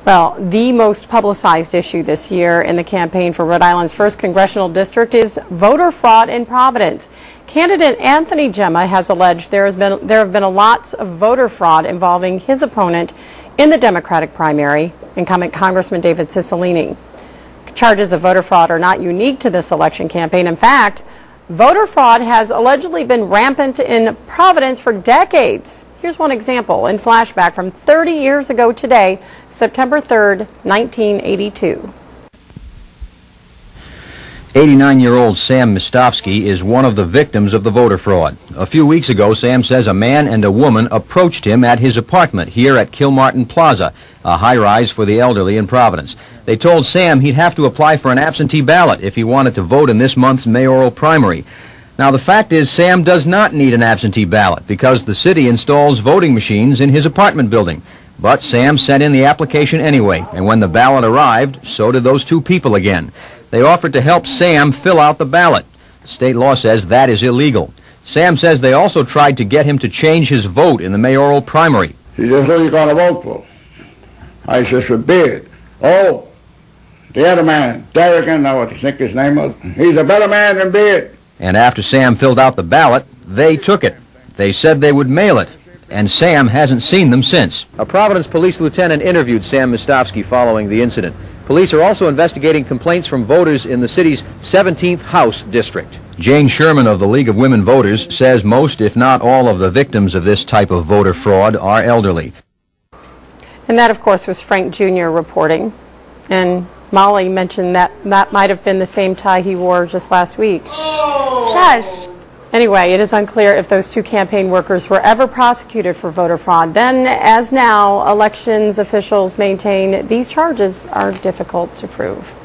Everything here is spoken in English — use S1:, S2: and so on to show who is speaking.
S1: Well, the most publicized issue this year in the campaign for Rhode Island's 1st Congressional District is voter fraud in Providence. Candidate Anthony Gemma has alleged there have been lots of voter fraud involving his opponent in the Democratic primary, incumbent Congressman David Cicilline. Charges of voter fraud are not unique to this election campaign. In fact, voter fraud has allegedly been rampant in Providence for decades. Here's one example in Flashback from 30 years ago today, September 3rd, 1982.
S2: 89-year-old Sam Mistovsky is one of the victims of the voter fraud. A few weeks ago, Sam says a man and a woman approached him at his apartment here at Kilmartin Plaza, a high-rise for the elderly in Providence. They told Sam he'd have to apply for an absentee ballot if he wanted to vote in this month's mayoral primary. Now, the fact is Sam does not need an absentee ballot because the city installs voting machines in his apartment building. But Sam sent in the application anyway, and when the ballot arrived, so did those two people again. They offered to help Sam fill out the ballot. State law says that is illegal. Sam says they also tried to get him to change his vote in the mayoral primary.
S3: He says, who are you going to vote for? I says, for Beard. Oh, the other man, Derrick, I know what I think his name was. He's a better man than Beard.
S2: And after Sam filled out the ballot, they took it. They said they would mail it, and Sam hasn't seen them since. A Providence police lieutenant interviewed Sam Mistovsky following the incident. Police are also investigating complaints from voters in the city's 17th House District. Jane Sherman of the League of Women Voters says most, if not all, of the victims of this type of voter fraud are elderly.
S1: And that, of course, was Frank Jr. reporting. And Molly mentioned that that might have been the same tie he wore just last week.
S4: Shush.
S1: Anyway, it is unclear if those two campaign workers were ever prosecuted for voter fraud. Then, as now, elections officials maintain these charges are difficult to prove.